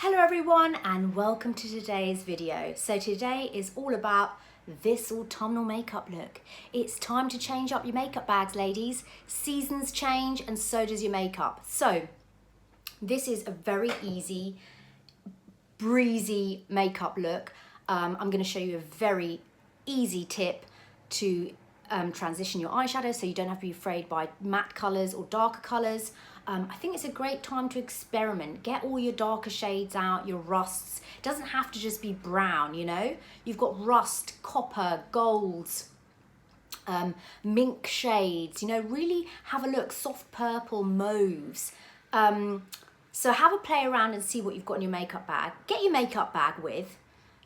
Hello everyone and welcome to today's video. So today is all about this autumnal makeup look. It's time to change up your makeup bags, ladies. Seasons change and so does your makeup. So this is a very easy, breezy makeup look. I'm going to show you a very easy tip to transition your eyeshadow so you don't have to be afraid by matte colours or darker colours. I think it's a great time to experiment. Get all your darker shades out, your rusts. It doesn't have to just be brown, you know? You've got rust, copper, golds, mink shades, you know, really have a look, soft purple, mauves. So have a play around and see what you've got in your makeup bag. Get your makeup bag with.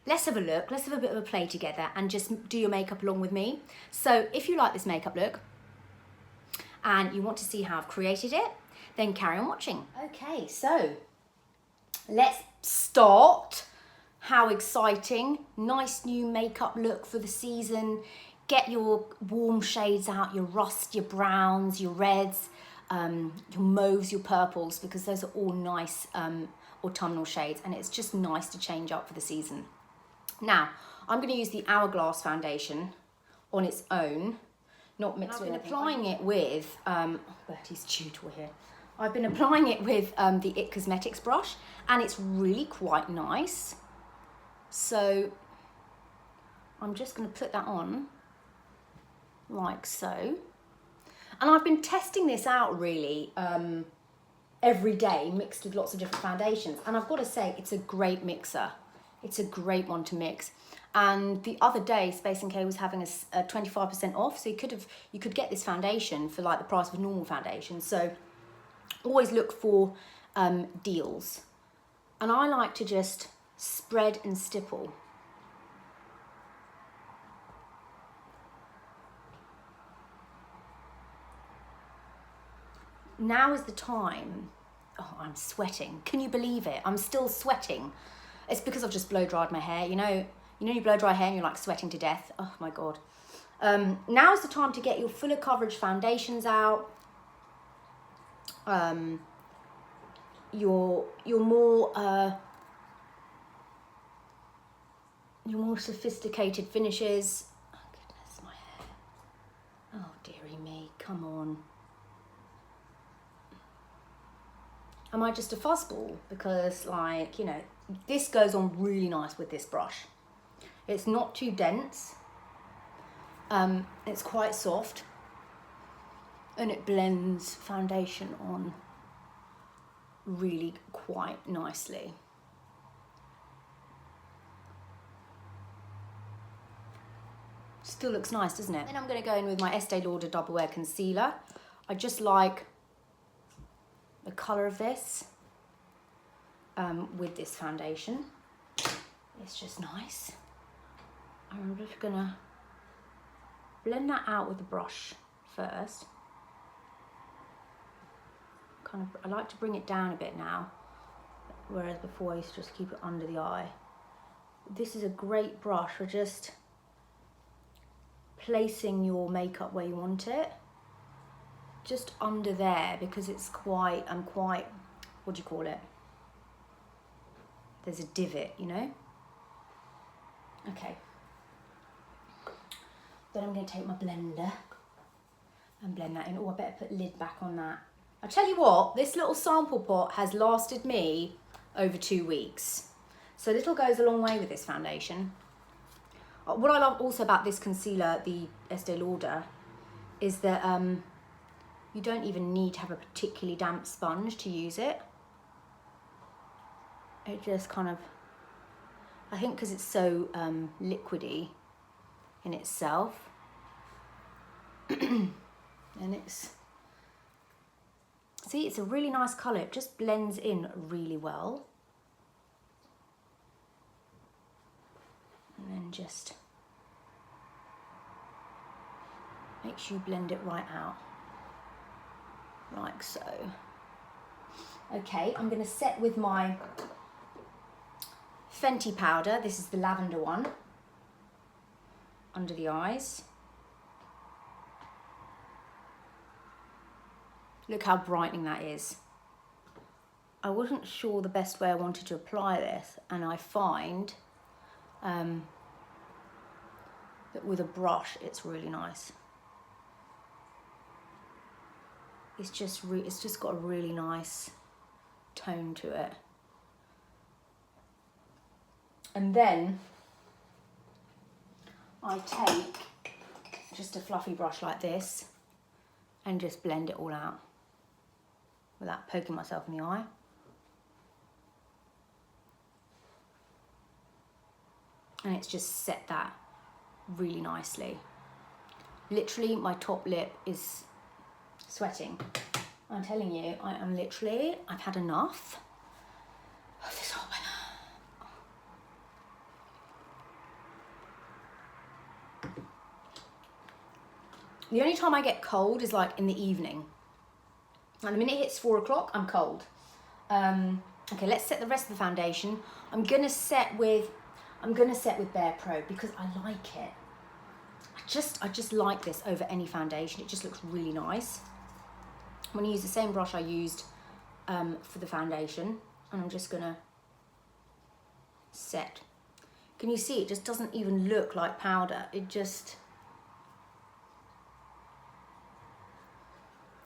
Let's have a look, let's have a bit of a play together and just do your makeup along with me. So if you like this makeup look and you want to see how I've created it, then carry on watching. Okay, so let's start. How exciting. Nice new makeup look for the season. Get your warm shades out, your rust, your browns, your reds, your mauves, your purples, because those are all nice autumnal shades and it's just nice to change up for the season. Now, I'm going to use the Hourglass foundation on its own, not mixed with anything. I've been applying it with, Bertie's tutor here. I've been applying it with the It Cosmetics brush and it's really quite nice. So I'm just going to put that on like so. And I've been testing this out really every day, mixed with lots of different foundations. And I've got to say, it's a great mixer. It's a great one to mix. And the other day, Space & K was having a 25% off. So you could get this foundation for like the price of a normal foundation. So always look for deals. And I like to just spread and stipple. Now is the time. Oh, I'm sweating. Can you believe it? I'm still sweating. It's because I've just blow dried my hair. You know you blow dry hair and you're like sweating to death. Oh my God. Now is the time to get your fuller coverage foundations out. Your more sophisticated finishes. Oh goodness, my hair. Oh dearie me, come on. Am I just a fuzzball? Because like, you know, this goes on really nice with this brush. It's not too dense. It's quite soft. And it blends foundation on really quite nicely. Still looks nice, doesn't it? Then I'm going to go in with my Estee Lauder Double Wear Concealer. I just like the colour of this with this foundation. It's just nice. I'm just going to blend that out with the brush first. I like to bring it down a bit now, whereas before I used to just keep it under the eye. This is a great brush for just placing your makeup where you want it. Just under there, because it's quite, what do you call it? There's a divot, you know? Okay. Then I'm going to take my blender and blend that in. Oh, I better put lid back on that. I tell you what, this little sample pot has lasted me over 2 weeks. So little goes a long way with this foundation. What I love also about this concealer, the Estee Lauder, is that you don't even need to have a particularly damp sponge to use it. It just kind of, I think because it's so liquidy in itself. And it's, see, it's a really nice colour. It just blends in really well. And then just make sure you blend it right out. Like so. Okay, I'm going to set with my Fenty powder. This is the lavender one. Under the eyes. Look how brightening that is. I wasn't sure the best way I wanted to apply this, and I find that with a brush it's really nice. It's just got a really nice tone to it. And then I take just a fluffy brush like this and just blend it all out without poking myself in the eye. And it's just set that really nicely. Literally, my top lip is sweating. I'm telling you, I've had enough of this whole weather. The only time I get cold is like in the evening. And the minute it hits 4 o'clock, I'm cold. Okay, let's set the rest of the foundation. I'm gonna set with BarePro because I like it. I just like this over any foundation. It just looks really nice. I'm gonna use the same brush I used for the foundation, and I'm just gonna set. Can you see it just doesn't even look like powder? It just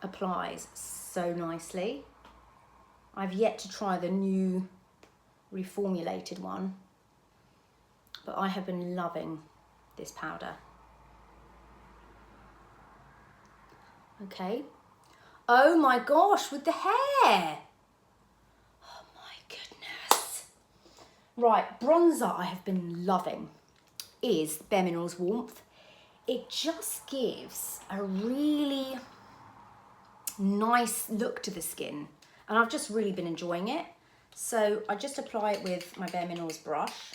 applies so nicely. I've yet to try the new reformulated one, but I have been loving this powder. Okay. Oh my gosh, with the hair. Oh my goodness. Right, bronzer I have been loving is BareMinerals Warmth. It just gives a really nice look to the skin, and I've just really been enjoying it. So I just apply it with my BareMinerals brush.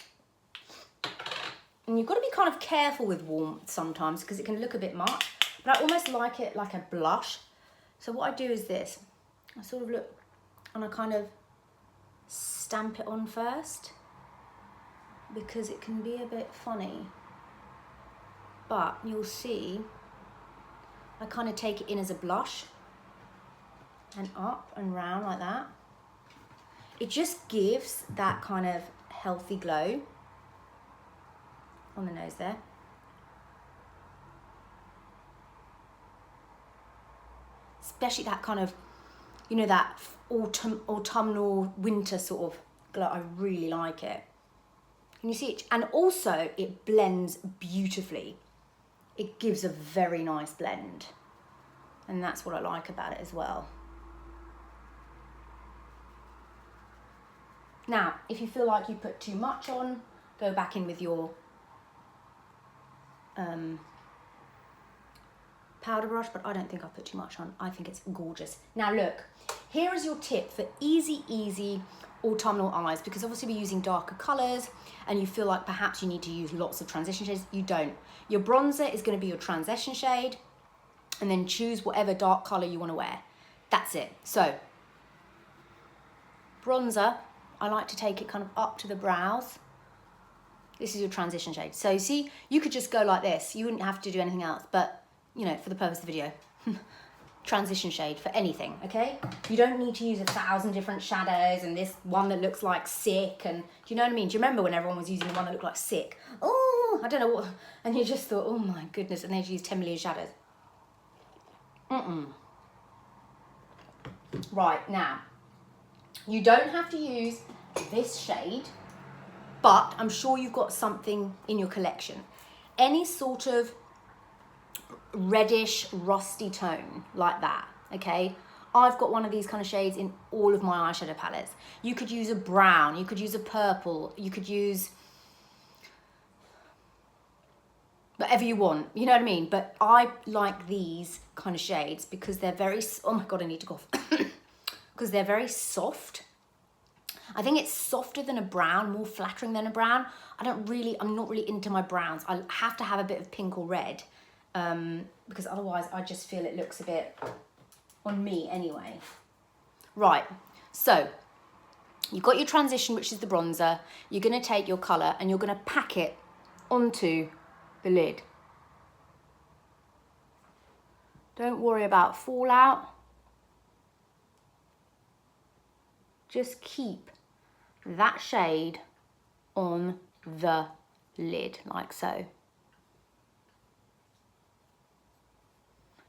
And you've got to be kind of careful with warmth sometimes because it can look a bit much, but I almost like it like a blush. So what I do is this, I sort of look and I kind of stamp it on first because it can be a bit funny. But you'll see, I kind of take it in as a blush and up and round like that. It just gives that kind of healthy glow on the nose there. Especially that kind of, you know, that autumnal winter sort of glow. I really like it. Can you see it? And also it blends beautifully. It gives a very nice blend. And that's what I like about it as well. Now, if you feel like you put too much on, go back in with your powder brush, but I don't think I put too much on. I think it's gorgeous. Now look, here is your tip for easy autumnal eyes, because obviously we're using darker colors and you feel like perhaps you need to use lots of transition shades. You don't. Your bronzer is going to be your transition shade, and then choose whatever dark color you want to wear. That's it. So bronzer, I like to take it kind of up to the brows. This is your transition shade. So see, you could just go like this. You wouldn't have to do anything else, but you know, for the purpose of the video, transition shade for anything, okay? You don't need to use 1,000 different shadows and this one that looks like sick, and do you know what I mean? Do you remember when everyone was using the one that looked like sick? Oh, I don't know what, and you just thought, oh my goodness, and they'd use 10 million shadows. Right, now, you don't have to use this shade, but I'm sure you've got something in your collection. Any sort of reddish, rusty tone like that, okay? I've got one of these kind of shades in all of my eyeshadow palettes. You could use a brown, you could use a purple, you could use whatever you want, you know what I mean? But I like these kind of shades because they're very, oh my God, I need to cough. Because they're very soft. I think it's softer than a brown, more flattering than a brown. I'm not really into my browns. I have to have a bit of pink or red. Because otherwise I just feel it looks a bit on me anyway. Right, so you've got your transition, which is the bronzer. You're going to take your colour and you're going to pack it onto the lid. Don't worry about fallout. just keep that shade on the lid, like so.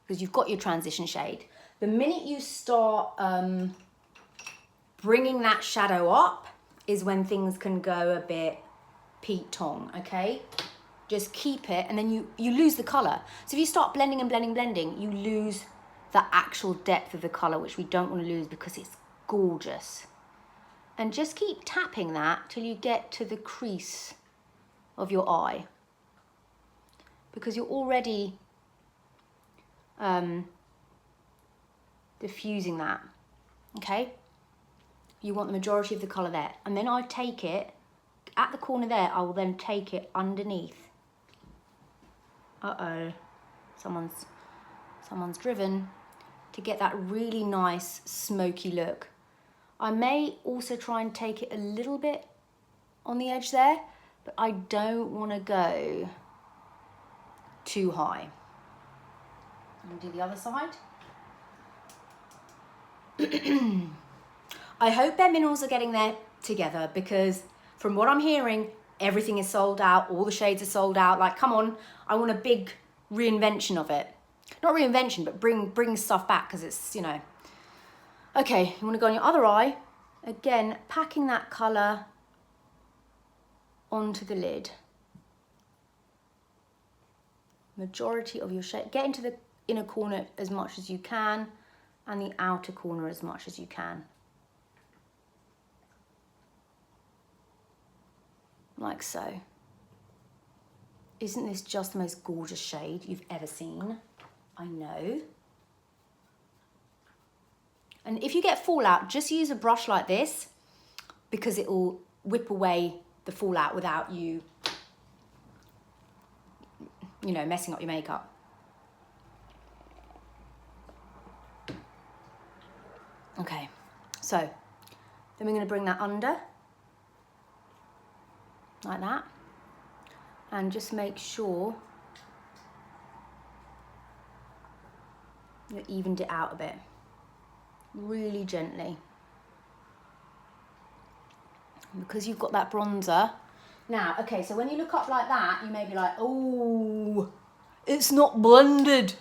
Because you've got your transition shade. The minute you start bringing that shadow up is when things can go a bit Pete Tong, okay? Just keep it, and then you lose the color. So if you start blending and blending, blending, you lose the actual depth of the color, which we don't want to lose because it's gorgeous. And just keep tapping that till you get to the crease of your eye, because you're already diffusing that, okay? You want the majority of the color there. And then I take it, at the corner there, I will then take it underneath. Uh-oh, someone's driven, to get that really nice smoky look. I may also try and take it a little bit on the edge there, but I don't want to go too high. I'm going to do the other side. I hope BareMinerals are getting there together, because from what I'm hearing, everything is sold out, all the shades are sold out. Like, come on, I want a big reinvention of it. Not reinvention, but bring stuff back, because it's, you know. Okay, you want to go on your other eye. Again, packing that colour onto the lid. Majority of your shade. Get into the inner corner as much as you can, and the outer corner as much as you can. Like so. Isn't this just the most gorgeous shade you've ever seen? I know. And if you get fallout, just use a brush like this, because it will whip away the fallout without you, you know, messing up your makeup. Okay, so then we're going to bring that under, like that, and just make sure you evened it out a bit, really gently, because you've got that bronzer. Now, okay, so when you look up like that, you may be like, oh, it's not blended.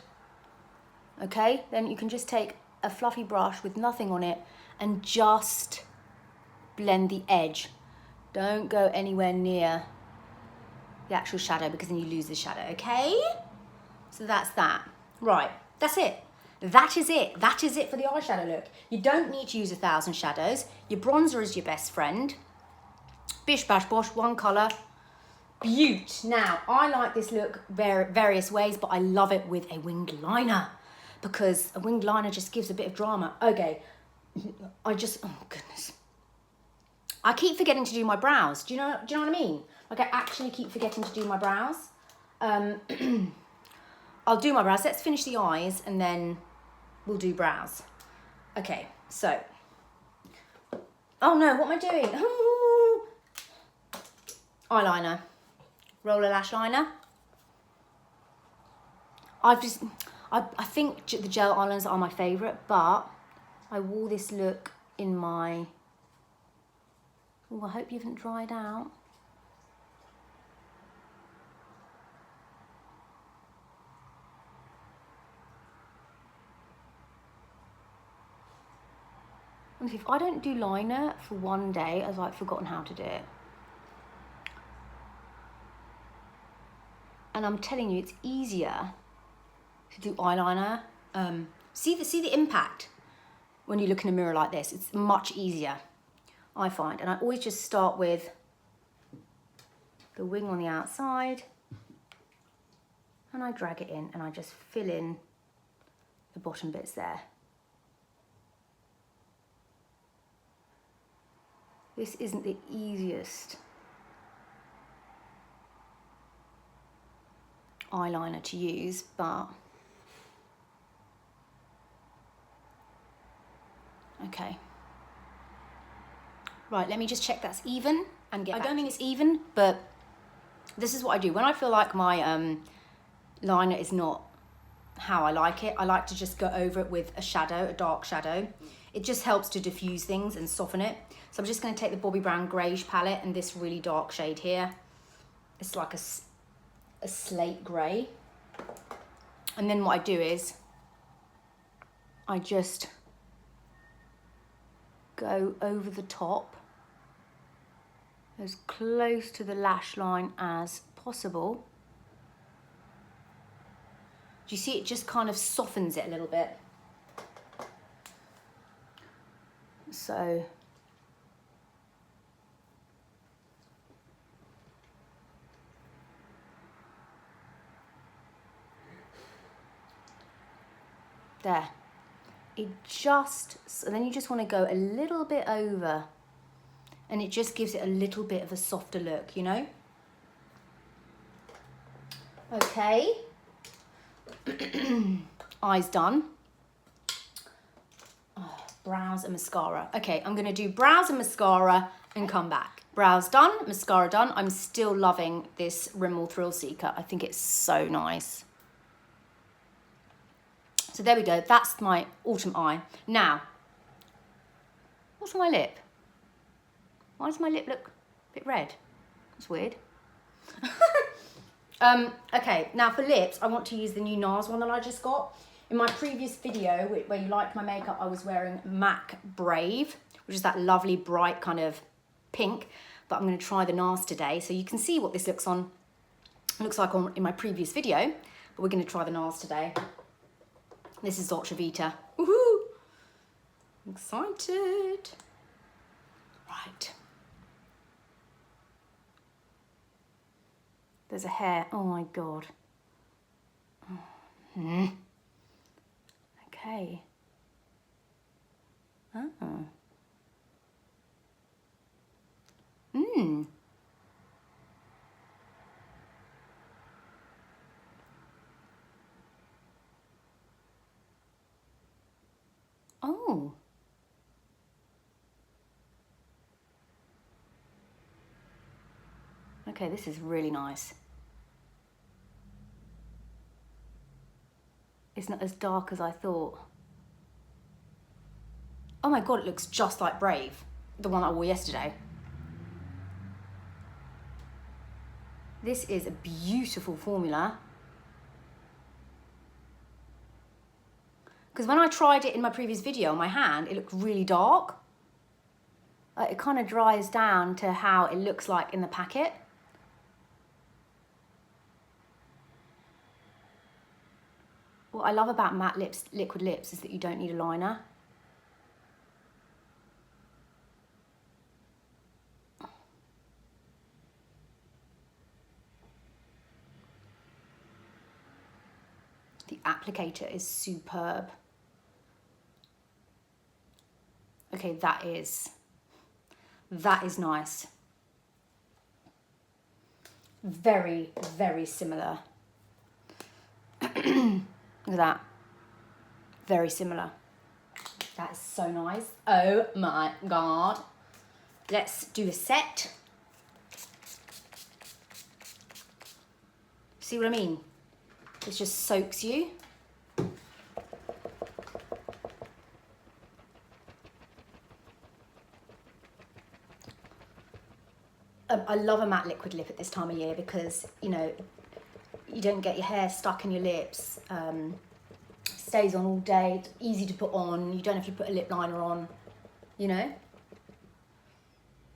Okay, then you can just take a fluffy brush with nothing on it and just blend the edge. Don't go anywhere near the actual shadow, because then you lose the shadow, okay? So that's that. Right, that's it. That is it. That is it for the eyeshadow look. You don't need to use 1,000 shadows. Your bronzer is your best friend. Bish bash bosh, one colour. Beaut. Now, I like this look various ways, but I love it with a winged liner, because a winged liner just gives a bit of drama. Okay, oh goodness. I keep forgetting to do my brows. Do you know what I mean? Like, I actually keep forgetting to do my brows. I'll do my brows. Let's finish the eyes and then we'll do brows. Okay, so. Oh no, what am I doing? Eyeliner. Roller lash liner. I think the gel eyeliners are my favourite, but I wore this look in my... Oh, I hope you haven't dried out. Honestly, if I don't do liner for one day, I've like forgotten how to do it. And I'm telling you, it's easier to do eyeliner. See the impact when you look in a mirror like this. It's much easier, I find. And I always just start with the wing on the outside, and I drag it in, and I just fill in the bottom bits there. This isn't the easiest eyeliner to use, but okay. Right, let me just check that's even and get back. I don't think it's even, but this is what I do. When I feel like my liner is not how I like it, I like to just go over it with a shadow, a dark shadow. It just helps to diffuse things and soften it. So I'm just going to take the Bobbi Brown Greige palette and this really dark shade here. It's like a slate grey. And then what I do is I just go over the top as close to the lash line as possible. Do you see it just kind of softens it a little bit? So there. It just, and then you just want to go a little bit over and it just gives it a little bit of a softer look, you know? Okay. Eyes done. Oh, brows and mascara. Okay, I'm gonna do brows and mascara and come back. Brows done, mascara done. I'm still loving this Rimmel Thrill Seeker. I think it's so nice. So there we go, that's my autumn eye. Now, what's on my lip? Why does my lip look a bit red? That's weird. Okay, now for lips, I want to use the new Nars one that I just got. In my previous video, where you liked my makeup, I was wearing MAC Brave, which is that lovely bright kind of pink, but I'm gonna try the Nars today. So you can see what this looks like in my previous video, but we're gonna try the Nars today. This is Dolce Vita. Woohoo! I'm excited. Right. There's a hair. Oh my God. Okay. Oh. Oh. Okay, this is really nice. It's not as dark as I thought. Oh my God, it looks just like Brave, the one I wore yesterday. This is a beautiful formula. Because when I tried it in my previous video on my hand, it looked really dark. It kind of dries down to how it looks like in the packet. What I love about matte lips, liquid lips, is that you don't need a liner. The applicator is superb. Okay, that is nice. Very, very similar. Look at that. Very similar. That is so nice. Oh my God. Let's do a set. See what I mean? It just soaks you. I love a matte liquid lip at this time of year because, you know, you don't get your hair stuck in your lips. Stays on all day. It's easy to put on. You don't have to put a lip liner on, you know.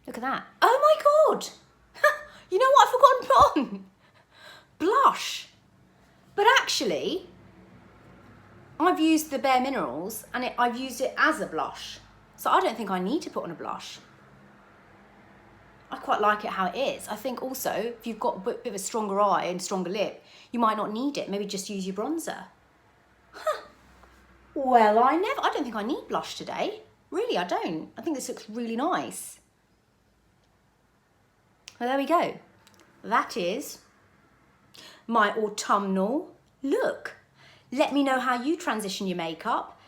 Look at that. Oh my God. You know what I forgot to put on? Blush. But actually, I've used the BareMinerals and I've used it as a blush. So I don't think I need to put on a blush. I quite like it how it is. I think also, if you've got a bit of a stronger eye and stronger lip, you might not need it. Maybe just use your bronzer. Huh. Well, I don't think I need blush today. Really, I don't. I think this looks really nice. Well, there we go. That is my autumnal look. Let me know how you transition your makeup.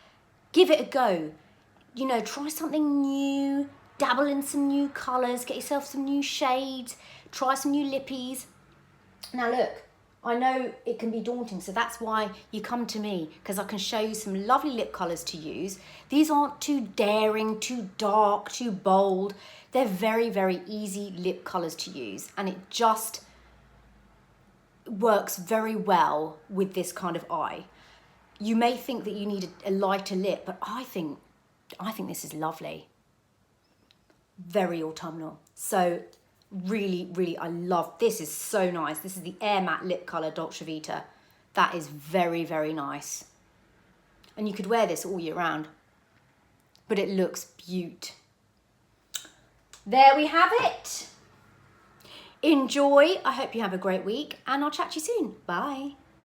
Give it a go. You know, try something new. Dabble in some new colours, get yourself some new shades, try some new lippies. Now look, I know it can be daunting, so that's why you come to me, because I can show you some lovely lip colours to use. These aren't too daring, too dark, too bold. They're very, very easy lip colours to use, and it just works very well with this kind of eye. You may think that you need a lighter lip, but I think this is lovely. Very autumnal. So really, really, I love, this is so nice. This is the Air Matte Lip Colour Dolce Vita. That is very, very nice. And you could wear this all year round, but it looks beaut. There we have it. Enjoy. I hope you have a great week, and I'll chat to you soon. Bye.